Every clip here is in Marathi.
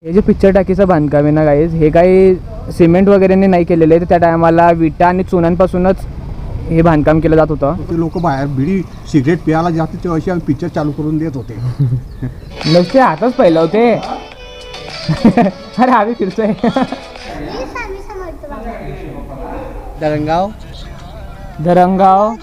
हे जे पिक्चर टाकीचं बांधकाम आहे ना गाईज, हे काही सिमेंट वगैरेने नाही केलेलं आहे. त्या टायमाला विटा आणि चुन्यांपासूनच हे बांधकाम केलं जात होतं. ते लोक बाहेर बिडी सिगरेट प्यायला जाते तेव्हा अशी आम्ही पिक्चर चालू करून देत होते. नुसते हातच पहिलं होते. अरे आम्ही फिरतोय. धरणगाव धरणगाव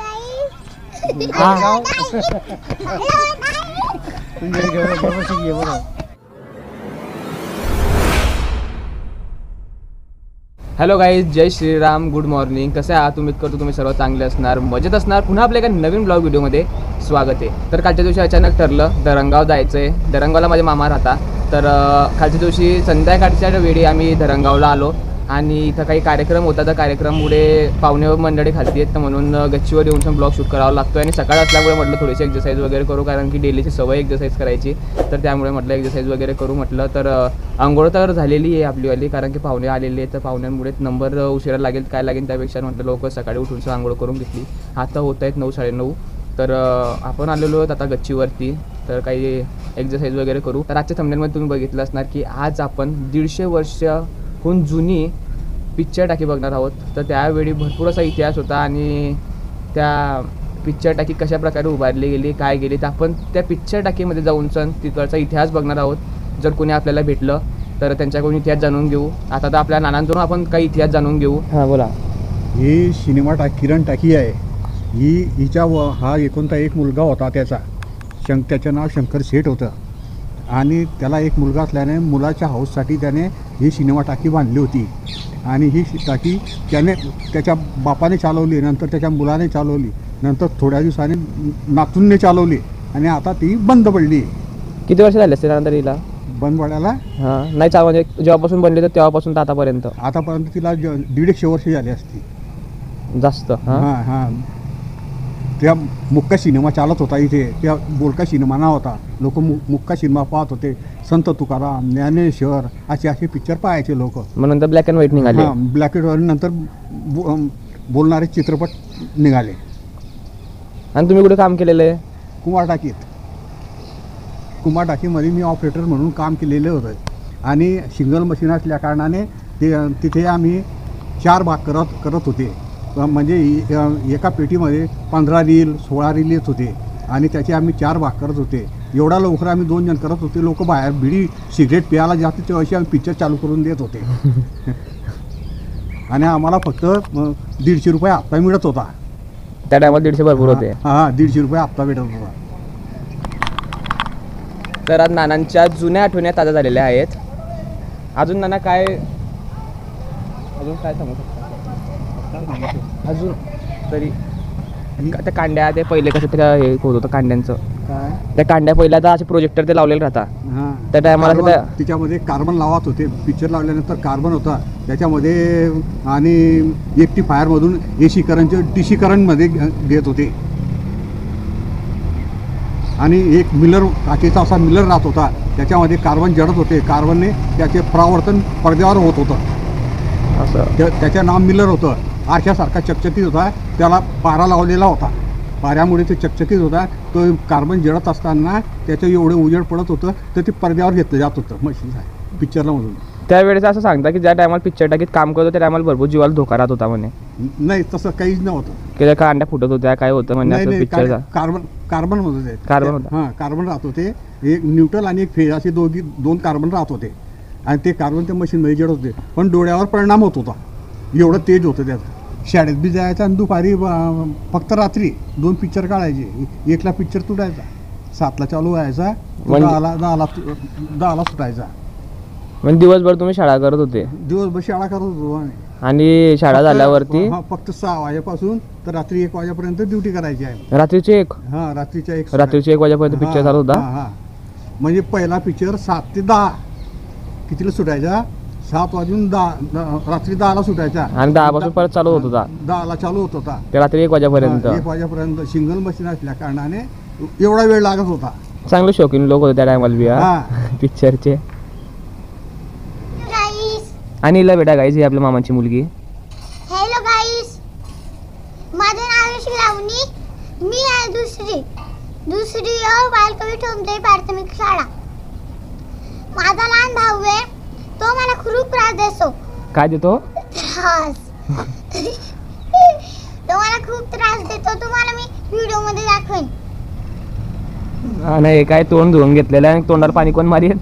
हॅलो गाईज, जय श्रीराम, गुड मॉर्निंग. कसे आहात? उम्मीद करतो तुम्ही सर्व चांगले असणार, मजेत असणार. पुन्हा आपल्या एका नवीन ब्लॉग व्हिडिओमध्ये स्वागत आहे. तर कालच्या दिवशी अचानक ठरलं धरणगाव जायचं आहे. धरणगावला माझे मामा राहता. तर कालच्या दिवशी संध्याकाळच्या वेळी आम्ही धरणगावला आलो आणि इथं काही कार्यक्रम होता. तर कार्यक्रममुळे पाहुणे मंडळी खालती आहेत, तर म्हणून गच्चीवर येऊन पण ब्लॉग शूट करावा लागतो. आणि सकाळ असल्यामुळे म्हटलं थोडीशी एक्सरसाइज वगैरे करू, कारण की डेलीची सवय एक्सरसाइज करायची. तर त्यामुळे म्हटलं एक्सरसाइज वगैरे करू म्हटलं. तर आंघोळ तर झालेली आहे आपलीवाली, कारण की पाहुणे आलेले आहेत. तर पाहुण्यांमुळे नंबर उशिरा लागेल काय लागेल त्यापेक्षा म्हटलं लोक सकाळी उठून आंघोळ करून घेतली. आता होत आहेत 9, 9:30. तर आपण आलेलो आहोत आता गच्चीवरती. तर काही एक्सरसाइज वगैरे करू. तर आजच्या थंबनेलमध्ये तुम्ही बघितलं असणार की आज आपण 150 वर्षाहून जुनी पिक्चर टाकी बघणार आहोत. तर त्यावेळी भरपूर असा इतिहास होता आणि त्या पिक्चर टाकी कशा प्रकारे उभारली गेली, काय गेली, तर आपण त्या पिक्चर टाकीमध्ये जाऊन तिकडचा इतिहास बघणार आहोत. जर कोणी आपल्याला भेटलं तर त्यांच्याकडून इतिहास जाणून घेऊ. आता तर आपल्या नानांकडून आपण काही इतिहास जाणून घेऊ. हां बोला. ही सिनेमा किरण टाकी आहे. हिच्या हा एकोणता एक मुलगा होता त्याचा. त्याचं नाव शंकर शेठ होतं आणि त्याला एक मुलगा असल्याने मुलाच्या हाऊससाठी त्याने ही सिनेमा टाकी बांधली होती. आणि ही टाकी त्याने त्याच्या बापाने चालवली, नंतर त्याच्या मुलाने चालवली, नंतर थोड्या दिवसाने नातूंनी चालवली आणि आता ती बंद पडली. किती वर्ष झाले असते त्यानंतर हिला बंद पडायला? हां नाही चालू, म्हणजे जेव्हापासून बनली तर तेव्हापासून तर आतापर्यंत तिला 150 वर्ष झाली असती जास्त. हां हां. त्या मुक्का सिनेमा चालत होता इथे. त्या बोलका सिनेमा नाव होता. लोक मुक्का सिनेमा पाहत होते. संत तुकाराम, ज्ञानेश्वर असे पिक्चर पाहायचे लोक. मग नंतर ब्लॅक अँड व्हाईट निघाले. हां, ब्लॅक अँड व्हाईट नंतर बोलणारे चित्रपट निघाले. आणि तुम्ही कुठे काम केलेलं आहे? कुमार टाकीत. कुमार टाकीमध्ये मी ऑपरेटर म्हणून काम केलेलं होतं. आणि सिंगल मशीन असल्या कारणाने तिथे आम्ही 4 भाग करत होते. म्हणजे एका पेटीमध्ये 15 रील 16 रील येत होते आणि त्याचे आम्ही 4 भाग करत होते. एवढा लवकर आम्ही 2 जण करत होते. लोक बाहेर बिडी सिगरेट प्यायला जाते तेव्हा अशी आम्ही पिक्चर चालू करून देत होते. आणि आम्हाला फक्त 150 रुपये हप्ता मिळत होता. त्या टायमाला 150 भरपूर होते. हां 150 रुपये हप्ता भेटत होता. तर आज नानांच्या जुन्या आठवणी ताज्या झालेल्या आहेत. अजून नाना काय सांगू शकता? अजून तरी त्या कांड्या ते पहिले कसं त्या हे होत होतं कांड्यांचं. काय त्या कांड्या पहिल्या तर असे प्रोजेक्टर ते लावलेले राहतात. हां त्या टायमाला तिच्यामध्ये कार्बन लावत होते. पिक्चर लावल्यानंतर कार्बन होता त्याच्यामध्ये आणि एकटी फायरमधून AC करंटचे DC करंटमध्ये देत होते. आणि एक मिलर काचेचा असा मिलर राहत होता. त्याच्यामध्ये कार्बन जडत होते. कार्बनने त्याचे परावर्तन पडद्यावर होत होतं. असं त्याचं नाव मिलर होतं. आरशासारखा चकचकीत होता. त्याला पारा लावलेला होता. पाऱ्यामुळे ते चकचकीत होता. तो कार्बन जळत असताना त्याचं एवढं उजेड पडत होतं तर ते पडद्यावर घेतलं जात होतं मशीन पिक्चरला मधून. त्यावेळेस असं सांगता की ज्या टायमाला पिक्चर टाकीत काम करतो त्या टायमाला भरपूर जीवाला धोका राहत होता म्हणे. नाही तसं काहीच नव्हतं. की त्या कांड्या फुटत होत्या काय होतं म्हणजे पिक्चरचा कार्बन होतं ते. कार्बन होता. हां कार्बन राहत होते. एक न्यूट्रल आणि एक फेज असे 2 कार्बन राहत होते आणि ते कार्बन त्या मशीनमध्ये जडत होते. पण डोळ्यावर परिणाम होत होता. एवढं तेज होतं त्याचं. शाळेत बी जायचं आणि दुपारी फक्त रात्री 2 पिक्चर काढायचे. 1ला पिक्चर तुटायचा, 7ला चालू व्हायचा, 10ला सुटायचा. म्हणजे दिवसभर तुम्ही शाळा करत होते? दिवसभर शाळा करत होतो. आणि शाळा झाल्यावरती फक्त 6 वाजेपासून तर रात्री 1 वाजेपर्यंत ड्युटी करायची आहे. रात्रीची 1? हां रात्रीच्या 1 वाजेपर्यंत पिक्चर चालू होता. हां म्हणजे पहिला पिक्चर 7 ते 10 कितीला सुटायचा? 7 वाजून 10 रात्री 10ला सुटायचा आणि 10 पासून परत चालू होत होता. 10ला चालू होत होता ते रात्री 1 वाजेपर्यंत. 1 वाजेपर्यंत सिंगल मशीन असल्या कारणाने एवढा वेळ लागत होता. चांगले शौकीन लोक होते त्या टायमाला बी पिक्चरचे. आणि हिला बेटा गाईज ही आपल्या मामाची मुलगी. हॅलो गाईज, माझं नाव श्रावणी. मी आहे दुसरी बालकवी ठोंबरे प्राथमिक शाळा. माझा लहान भाऊ आहे त्रास देतो. काय देतो? त्रास. तो मला खूप त्रास देतो. तुम्हाला मी व्हिडिओ मध्ये दाखवेन. नाही काय तोंड धुवून घेतलेलं आहे, तोंडाला पाणी कोण मारेल?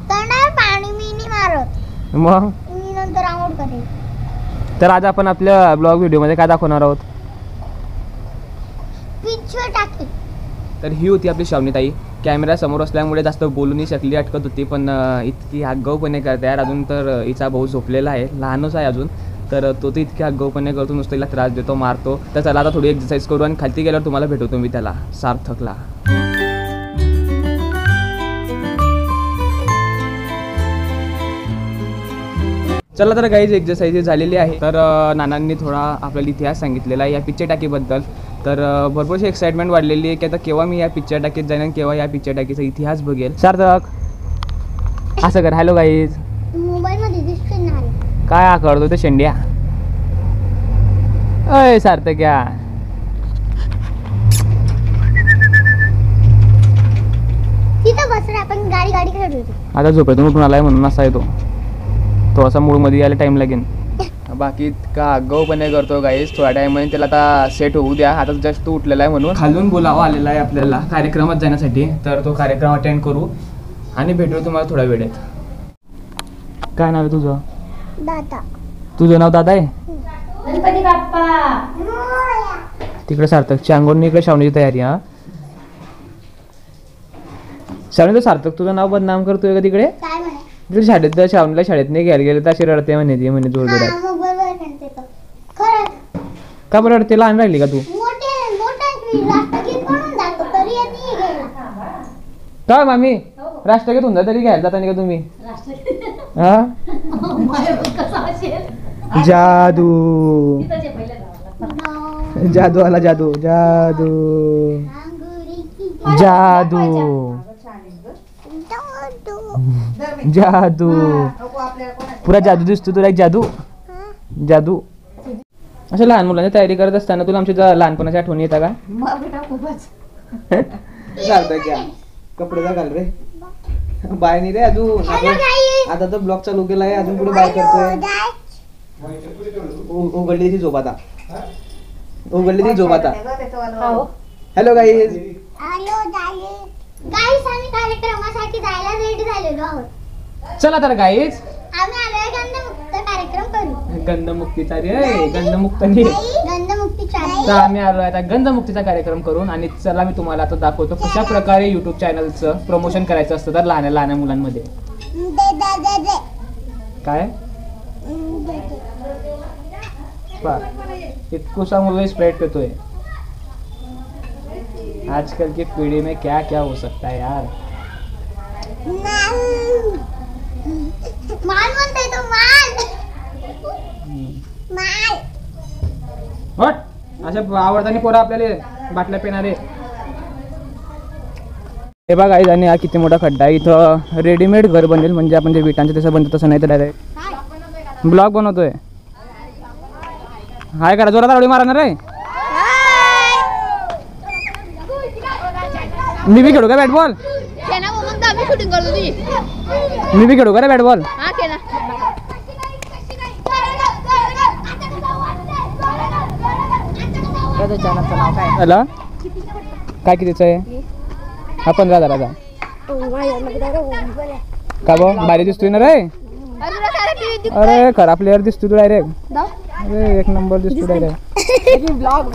तोंडावर पाणी मी नाही मारत. मग मी नंतर आंघोळ करेन. तर आज आपण आपल्या ब्लॉग व्हिडिओमध्ये काय दाखवणार आहोत? पिक्चर टाकी. तर ही होती आपली श्रावणीताई. कॅमेरा समोर असल्यामुळे जास्त बोलू नाही शकली, अटकत होती, पण इतकी आगाऊपणे करते यार. अजून तर हिचा भाऊ झोपलेला आहे, लहानच आहे अजून, तर तो तर इतकी आगाऊपणे करतो, नुसतं हिला त्रास देतो, मारतो. तर चला आता थोडी एक्सरसाइज करू आणि खालती गेल्यावर तुम्हाला भेटवतो मी त्याला, सार्थकला. चला तर काहीच एक्सरसाइज झालेली आहे. तर नानांनी थोडा आपल्याला इतिहास सांगितलेला आहे या पिक्चर टाकीबद्दल. तर भरपूरशी एक्साइटमेंट वाढलेली आहे की आता केव्हा मी या पिक्चर टाकीत जाईन आणि केव्हा या पिक्चर टाकीचा इतिहास बघेल. सार्थक असं कर. Hello guys. मोबाईल मध्ये दिसते ना. काय करतो ते शेंड्या? अय सार्थक या. तिथं बसले आपण गाडी खेळत होतो. आता झोपेतून उठून आलाय म्हणून असा येतो. थोडासा मूडमध्ये यायला टाइम लागेल. बाकी का आगाऊपणे करतो गाईज. थोड्या टाइममध्ये त्याला आता सेट होऊ द्या. आता जस्ट तू उठलेला आहे म्हणून खालून बोलावा आलेला आहे आपल्याला कार्यक्रमात जाण्यासाठी. तर तो कार्यक्रम अटेंड करू आणि भेटू तुम्हाला थोड्या वेळेत. काय नाव आहे तुझं? दादा. तुझं नाव दादा आहे? गणपती बाप्पा. तिकडे सार्थकची अंगोनी, इकडे श्रावणीची तयारी. हा श्रावणी, तर सार्थक तुझं नाव बदनाम करतोय का तिकडे? काय म्हणे? तिकडे शाळेत श्रावणीला शाळेत नाही घ्यायला गेले तर अशी रडते म्हणे ती, म्हणे जोर जोरात. मग बरोबर म्हणते तो. खरंच. का बरं रडते? लहान राहिली का तू? मोठे राष्ट्रगीत म्हणून जातो तरी येत नाही घ्यायला. काय मामी राष्ट्रगीत होऊन तरी घ्यायला जाता नाही का तुम्ही? हा जादू जादू आला. जादू जादू जादू जादू. पुरा जादू दिसतो तुला. एक जादू जादू. असं लहान मुलांची तयारी करत असताना तुला आमच्या लहानपणाची आठवणी येतात का? चालतं घ्या कपडे जा घाल रे. बाय नाही रे अजून. आता तर ब्लॉग चालू केला आहे, अजून पुढे बाय करतोय. उघडली ती झोप आता. उघडली ती झोप आता. Hello guys. हॅलो गाईस, आम्ही कार्यक्रमासाठी जायला रेडी झालेलो आहोत. चला तर गाईज आम्ही आलोय गंधमुक्त कार्यक्रम करू. गंधमुक्तीचा रे. गंधमुक्त नाही, गंधमुक्तीचा. तर आम्ही आलो आता गंधमुक्तीचा कार्यक्रम करून. आणि चला मी तुम्हाला आता दाखवतो कशा प्रकारे युट्यूब चॅनलचं प्रमोशन करायचं असतं तर लहान लहान मुलांमध्ये. काय इतकुसा मुलगा स्प्रेड पेतोय. आजकल की पीढ़ी में क्या क्या हो सकता है यार. माल म्हणतोय तो. माल माल. हट. अशा आवडतानी पोरं आपल्याला बाटल्या पिणारे. हे बघा आई, आणि हा किती मोठा खड्डा आहे. इथं रेडीमेड घर बनेल, म्हणजे आपण जे विटांचं तसं बनतं तसं नाही तर डायरेक्ट ब्लॉग बनवतोय. हाय करा जोरात उडी मारणार आहे. मी बी खेळू का बॅट बॉल? मी बी खेळू का रे बॅट बॉल? हॅलो काय कितीचं आहे? हा 15,000चा. का बो भारी दिसतोय ना रे. अरे खरा प्लेअर दिसतो तू डायरेक्ट. अरे एक नंबर दिसतो डायरेक्ट.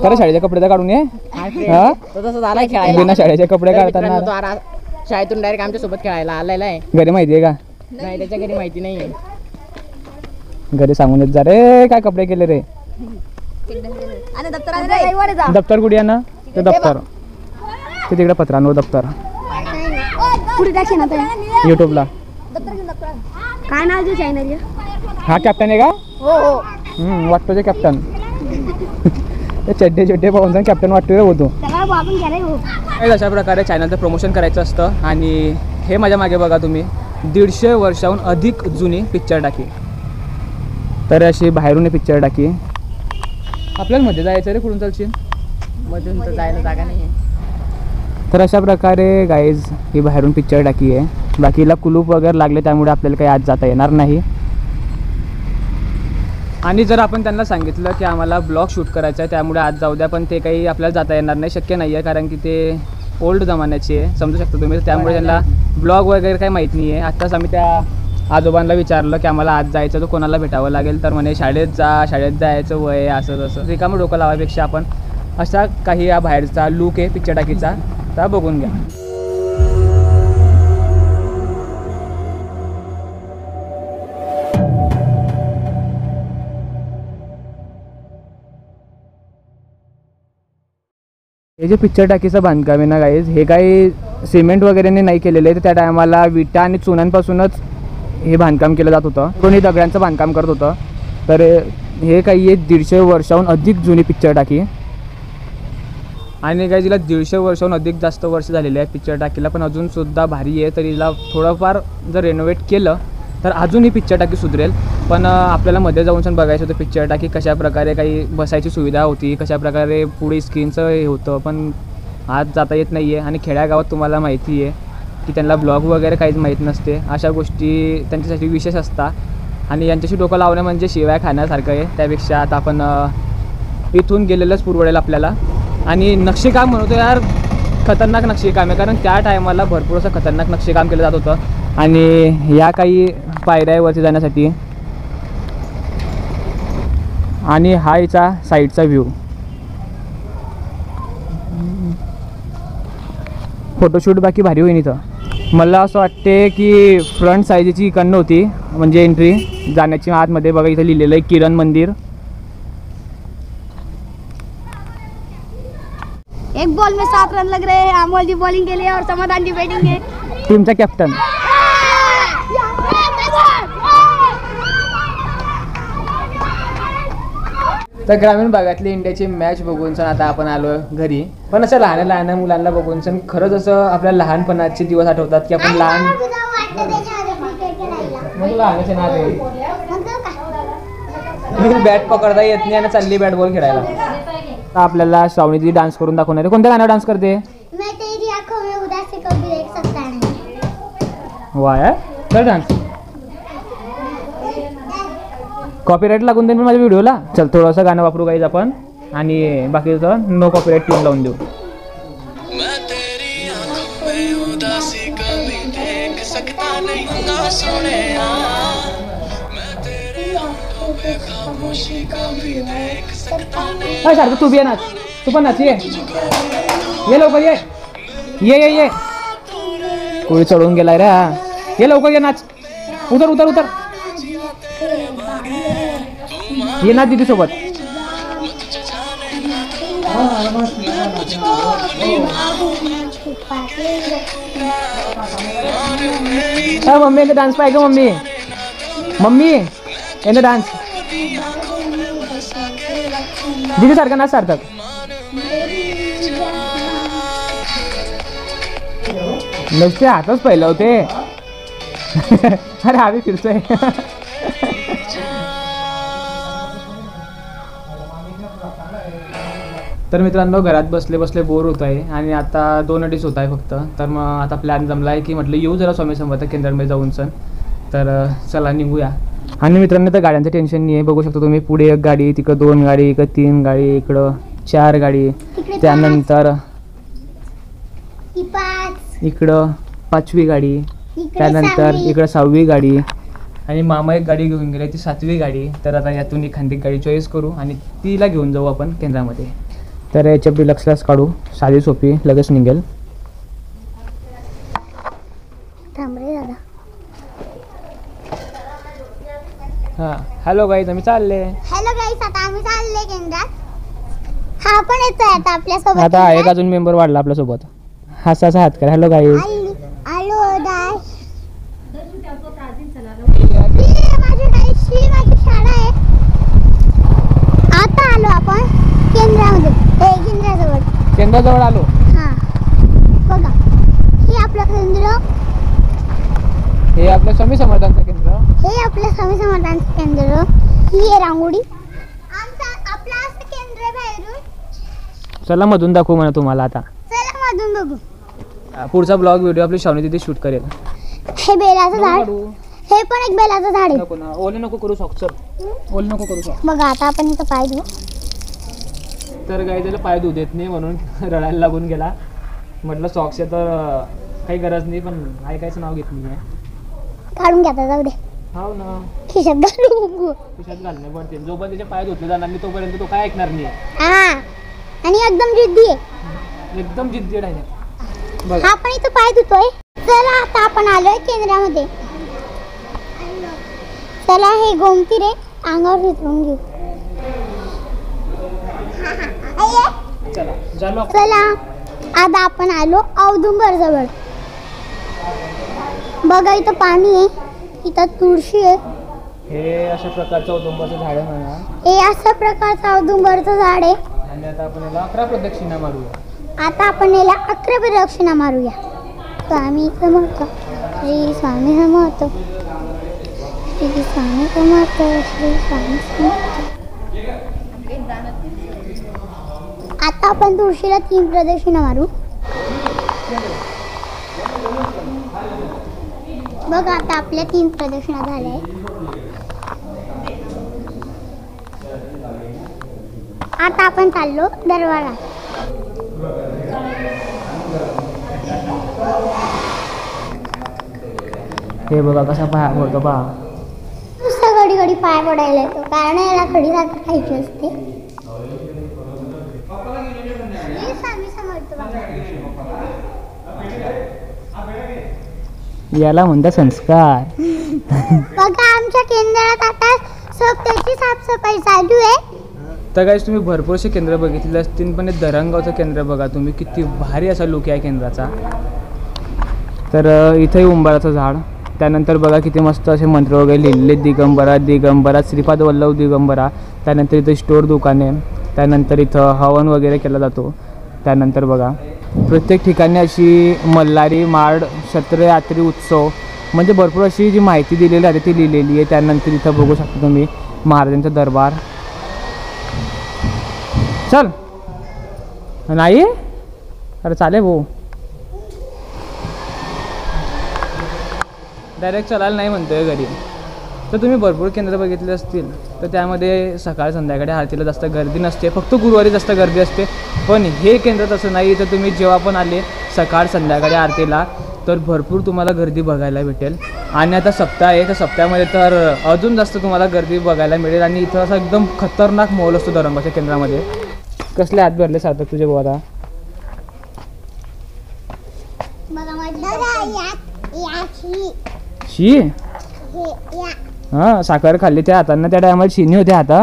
खरं शाळेचे कपडे काढून ये. हा तसं झालाय खेळायला. बिना शाळेचे कपडे काढताना शाळेतून डायरेक्ट आमच्या सोबत खेळायला आलेला आहे. घरी माहिती आहे का? नाही, त्याच्या घरी माहिती नाही. घरी सांगून येत जा रे काय कपडे केले रे. दप्तर कुठे आहे ना? ते दप्तर ते तिकडे पत्रांवर दप्तर युट्यूबला. काय नाव तुझं चॅनल? हा कॅप्टन आहे का? हो वाटतो ते कॅप्टन. चड्डे पाहून कॅप्टन वाटतोय होतो. अशा प्रकारे चॅनलचं प्रमोशन करायचं असतं. आणि हे माझ्या मागे बघा तुम्ही 150 वर्षाहून अधिक जुनी पिक्चर टाकी. तर अशी बाहेरून पिक्चर टाकी. आपल्याला मध्ये जायचं रे. कुठून चालशील? मधून तर जायला जागा नाही. तर अशा प्रकारे गाईज ही बाहेरून पिक्चर टाकी आहे. बाकीला कुलूप वगैरे लागले त्यामुळे आपल्याला काही आज जाता येणार नाही. आणि जर आपण त्यांना सांगितलं की आम्हाला ब्लॉग शूट करायचा आहे त्यामुळे आज जाऊ द्या, पण ते काही आपल्याला जाता येणार नाही, शक्य नाही आहे, कारण की ते ओल्ड जमान्याची आहे, समजू शकता तुम्ही. त्यामुळे त्यांना ब्लॉग वगैरे काही माहीत नाही आहे. आत्ताच आम्ही त्या आजोबांना विचारलं की आम्हाला आज जायचं तर कोणाला भेटावं लागेल, तर म्हणे शाळेत जायचं वय आहे असं तसं. रिकामं डोकं लावायपेक्षा आपण असा काही या बाहेरचा लूक आहे पिक्चर टाकीचा, तर बघून घ्या. हे जे पिक्चर टाकीचं बांधकाम आहे ना गाईज, हे काही सिमेंट वगैरेने नाही केलेलं आहे. तर त्या टायमाला विटा आणि चुन्यांपासूनच हे बांधकाम केलं जात होतं. कोणी दगडांचं बांधकाम करत होतं. तर हे काही 150 वर्षाहून अधिक जुनी पिक्चर टाकी आणि काही जिला 150 वर्षाहून अधिक जास्त वर्ष झालेले आहे पिक्चर टाकीला, पण अजूनसुद्धा भारी आहे. तर हिला थोडंफार जर रेनोव्हेट केलं तर अजून ही पिक्चर टाकी सुधरेल. पण आपल्याला मध्ये जाऊन बघायचं होतं पिक्चर टाकी कशा प्रकारे काही बसायची सुविधा होती, कशा प्रकारे पुढे स्क्रीनचं हे होतं, पण आज जाता येत नाही आहे. आणि खेड्यागावात तुम्हाला माहिती आहे की त्यांना ब्लॉग वगैरे काहीच माहीत नसते, अशा गोष्टी त्यांच्यासाठी विशेष असतात. आणि यांच्याशी डोकं लावणं म्हणजे शिवाय खाण्यासारखं आहे. त्यापेक्षा आता आपण इथून गेलेलंच पुरवडेल आपल्याला. आणि नक्षीकाम म्हणतो यार, खतरनाक नक्षीकाम आहे, कारण त्या टायमाला भरपूर असं खतरनाक नक्षीकाम केलं जात होतं. आणि या काही पायऱ्यावरती जाण्यासाठी, आणि हा याचा साईडचा व्ह्यू. फोटोशूट बाकी भारी होईन इथं. मला असं वाटते की फ्रंट साईजची इकडनं होती म्हणजे एंट्री जाण्याची आतमध्ये. बघा इथं लिहिलेलं आहे किरण मंदिर. एक बॉल में 7 रन लग रहे हैं, अमोल जी बॉलिंग के लिए और समाधान जी बैटिंग है. टीमचा कॅप्टन. तर ग्रामीण भागातली इंडियाची मॅच बघून सण आता आपण आलो घरी. पण असं लहान लहान मुलांना बघून सण खरंच असं आपल्या लहानपणाचे दिवस आठवतात की आपण लहान बॅट पकडता येत नाही आणि चालली बॅट बॉल खेळायला. आपल्याला श्रावणी ती डान्स करून दाखवणार आहे. कोणत्या गाण्यावर डान्स करते? मैं तेरी आंखों में उदासी कभी देख सकता नहीं. वा यार, कर डान्स. कॉपीराईट लागून देईन माझ्या व्हिडिओला. चल थोडंसं गाणं वापरू गाईज आपण आणि बाकीचं नो कॉपीराईट ट्यून लावून देऊ. सारखं तू बी ये नाच, तू पण नाच. ये लवकर ये ये ये ये. कोळी चढून गेलाय रे हा. ये लवकर ये नाच. उतर उतर उतर. ये ना दीदी सोबत. मम्मी यांना डान्स पाहिजे. मम्मी मम्मी यांना डान्स. दीदी सारखं नाच सार्थक. नुसते हातच पहिलं होते. अरे आम्ही फिरतोय. तर मित्रांनो घरात बसले बसले बोर होत आहे आणि आता 2 अडीच होत आहे फक्त. तर मग आता प्लॅन जमला आहे की म्हटलं येऊ जरा स्वामी समर्थ केंद्रामध्ये जाऊन सण. तर चला निघूया. आणि मित्रांनो तर गाड्यांचं टेन्शन नाही आहे. बघू शकता तुम्ही पुढे 1 गाडी, तिकडं 2 गाडी, इकडं 3 गाडी, इकडं 4 गाडी, त्यानंतर इकडं 5वी गाडी, त्यानंतर इकडं 6वी गाडी आणि मामा एक गाडी घेऊन गेले ती 7वी गाडी. तर आता यातून एखादी गाडी चॉईस करू आणि तिला घेऊन जाऊ आपण केंद्रामध्ये. तर याच्या डिलक्सलाच काढू, साधी सोपी लगेच निघेल. हां हॅलो गाईज आम्ही चालले. हॅलो गाईस, आता आम्ही चालले केंद्रात. हा पण येतोय आता आपल्या सोबत. आता एक अजून मेंबर वाढला आपल्या सोबत. हाताचा हात कर. Hello guys. हॅलो दास. माझी शाळा आहे. आता आलो आपण केंद्रामध्ये. केंद्राजवळ आलो. हा बघा, हे आपलं केंद्र. हे आपलं स्वामी समर्थांचं केंद्र. हे आपलं स्वामी समर्थांचं केंद्र. ही आहे रांगोळी. आपलं असं केंद्र आहे बाहेरून. चला मधून दाखवू म्हणा तुम्हाला. आता चला मधून बघू. पुढचा ब्लॉग व्हिडिओ आपली श्रावणी तिथे शूट करेल. हे बेलाचं झाड. हे पण एक बेलाचं झाड आहे. नको ना, ओले नको करू सॉक्स, ओले नको करू सॉक्स. बघा आता आपण इथं पाय धुवू. तर गाई त्याला पाय धुऊ देत नाही म्हणून रडायला लागून गेला. म्हटलं सॉक्स आहे तर काही गरज नाही, पण ऐकायचं नाव घेत नाही. काढून घ्या आता, जाऊ दे. हो ना, खिशात घालू. खिशात घालणे पडते. जोपर्यंत त्याचे पाय धुतले जाणार नाही तोपर्यंत तो काय ऐकणार नाही. हा, आणि एकदम जिद्दी आहे. एकदम जिद्दी आहे. बघ हा पण इथं पाय धुतोय. चला आता आपण आलोय केंद्रामध्ये. चला हे गोमती रे अंगावर उतरून घेऊ. चला झालो. चला आता आपण आलो औदुंबर जवळ. बघा इथं पाणी आहे, इथं तुळशी आहे. हे अशा प्रकारचं औदुंबराचं झाड आहे म्हणा. हे अशा प्रकारचं औदुंबरचं झाड आहे. आणि आता आपण याला 11 प्रदक्षिणा मारूया. आता आपण याला 11 प्रदक्षिणा मारूया. स्वामी समर्थ, श्री स्वामी समर्थ, श्री स्वामी समर्थ, श्री स्वामी समर्थ. आता आपण तुळशीला 3 प्रदक्षिणा मारू. बघा आता आपल्या 3 प्रदक्षिणा झाल्या आहेत. आता आपण चाललो दरबारात. हे बघा कसा पाय पडतो पहा. नुसतं घडी घडी पाय पडायला येतो, कारण याला खडी साखर खायची असते. श्री स्वामी समर्थ बाबा. याला म्हणतात संस्कार. बघा आमच्या केंद्रात आता स्वच्छतेची साफसफाई चालू आहे. तर गाईस तुम्ही भरपूरसे केंद्र बघितले असतील, पण हे धरणगावचं केंद्र बघा तुम्ही, किती भारी असा लुक आहे केंद्राचा. तर इथंही उंबराचं झाड. त्यानंतर बघा किती मस्त असे मंत्र वगैरे लिहिलेले, दिगंबरा दिगंबरा, श्रीपाद वल्लभ दिगंबरा. त्यानंतर इथं स्टोअर दुकाने. त्यानंतर इथं हवन वगैरे केला जातो. त्यानंतर बघा प्रत्येक ठिकाणी अशी मल्हारी माड क्षत्रयात्री उत्सव म्हणजे भरपूर अशी जी माहिती दिलेली आहे ती लिहिलेली आहे. त्यानंतर इथं बघू शकता तुम्ही महाराजांचा दरबार. चल नाही अरे चालेल भाऊ, डायरेक्ट चलायला नाही म्हणतोय घरी. तर तुम्ही भरपूर केंद्र बघितले असतील, तर त्यामध्ये सकाळ संध्याकाळी आरतीला जास्त गर्दी नसते, फक्त गुरुवारी जास्त गर्दी असते. पण हे केंद्र तसं नाही. तर तुम्ही जेव्हा पण आले सकाळ संध्याकाळी आरतीला तर भरपूर तुम्हाला गर्दी बघायला भेटेल. आणि आता सप्ताह आहे, तर सप्ताहामध्ये तर अजून जास्त तुम्हाला गर्दी बघायला मिळेल. आणि इथं असं एकदम खतरनाक माहोल असतो धरणगावच्या केंद्रामध्ये. कसले हात भरले सार्थक तुझे भाऊ आता? शी हां, साखर खाल्ली त्या हातांना, त्या टायमाला शिनी होते हाता.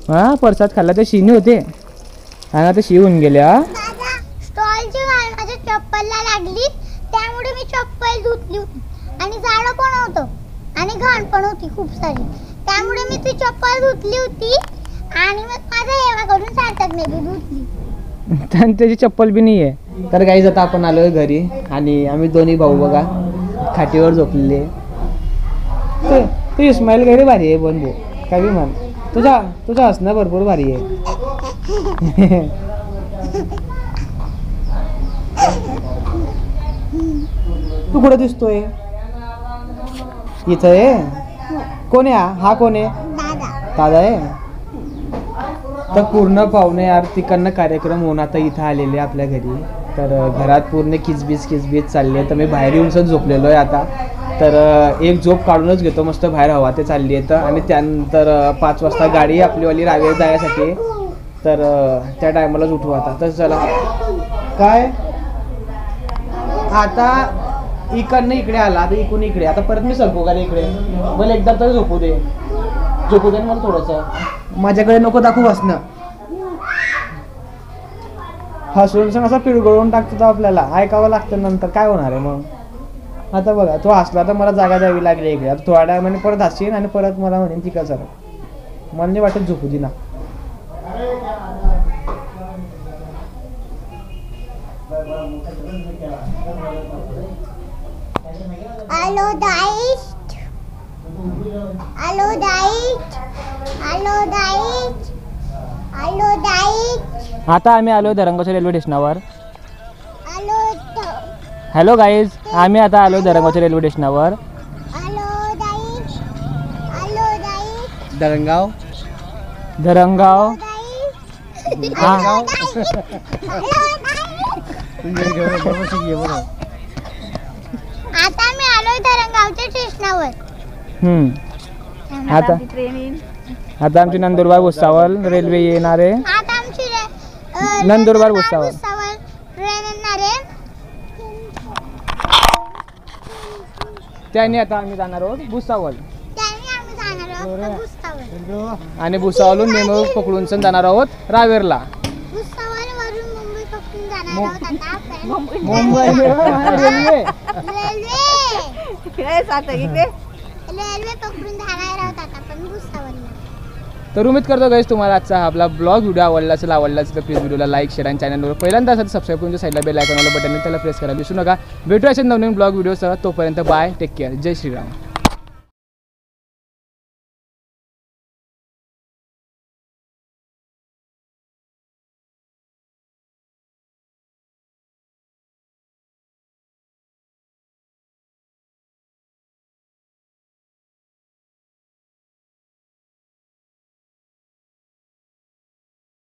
हां, प्रसाद खाल्ला ते शिनी होते आणि आता शी होऊन गेले. हा स्टॉलची वाल माझ्या चप्पलला लागली, त्यामुळे मी चप्पल धुतली होती. आणि जाडं पण होतं आणि घाण पण होती खूप सारी, त्यामुळे मी ती चप्पल धुतली होती. आणि मग माझ्या हेवाकडून सार्थकने बी धुतली. त्याची चप्पल बी नाही आहे. तर गाईज आता आपण आलो घरी आणि आम्ही दोन्ही भाऊ बघा खाटीवर झोपलेले. तू इस्माईल घरी भारी आहे पण भाऊ, काय बी म्हण. तुझं हसणं भरपूर भारी आहे. तू कुठं दिसतोय? इथं आहे. कोण आहे हा? कोण आहे? दादा आहे. तर पूर्ण पाहुणे यार तिकडनं कार्यक्रम होऊन आता इथं आलेले आपल्या घरी. तर घरात पूर्ण किचबीच चालली आहे. तर मी बाहेर येऊनच झोपलेलो आहे आता. तर एक झोप काढूनच घेतो, मस्त बाहेर हवा ते चालली आहे. तर आणि त्यानंतर 5 वाजता गाडी आपलीवाली रावेर जाण्यासाठी. तर त्या टायमालाच उठू आता. तर चला काय आता इकडनं इकडे आला, आता इकडून इकडे, आता परत मी सरकू का इकडे? मला एकदा तर झोपू दे ना मला थोडंसं. माझ्याकडे नको दाखवू हसणं. हसून असं पिळगळून टाकतो तो आपल्याला, ऐकावं लागतं नंतर. काय होणार आहे मग? आता बघा तो हसला तर मला जागा द्यावी लागली इकडे. आता थोड्या टायमाने परत हसीन आणि परत मला म्हणेन ती कसं. मला नाही वाटत झोपू दे ना. Hello diet, hello diet, hello diet, hello diet. आता आम्ही आलो धरणगावच्या रेल्वे स्टेशनावर. हॅलो हॅलो गाईज, आम्ही आता आलो धरणगावच्या रेल्वे स्टेशनावर. हॅलो दरंगाव धरणगाव हा आता मी आलोय धरणगावच्या स्टेशनावर. आता आता आमची नंदुरबार भुसावळ रेल्वे येणार आहे. आता आमची नंदुरबार भुसावळ ट्रेन येणार आहे. त्याने आता आम्ही जाणार आहोत भुसावळ त्याने आम्ही जाणार आहोत भुसावळ. आणि भुसावळून मेमो पकडून जाणार आहोत रावेरला. भुसावळवरून मुंबई पकडून जाणार आहोत आता आपण. मुंबई रेल्वे रेल्वे पकडून जाणार आहोत आता आपण भुसावळला. तर उम्मीद करतो गाईस तुम्हाला आजचा हा आपला ब्लॉग व्हिडिओ आवडला असेल. आवडला असेल तर प्लीज व्हिडिओला लाईक शेअर आणि चॅनलवर पहिल्यांदा असेल सबस्क्राईब करून साईडला बेल आयकॉनवाला बटन त्याला प्रेस करा विसरू नका. भेटू असेल नवीन ब्लॉग व्हिडिओसह. तोपर्यंत बाय, टेक केअर, जय श्रीराम.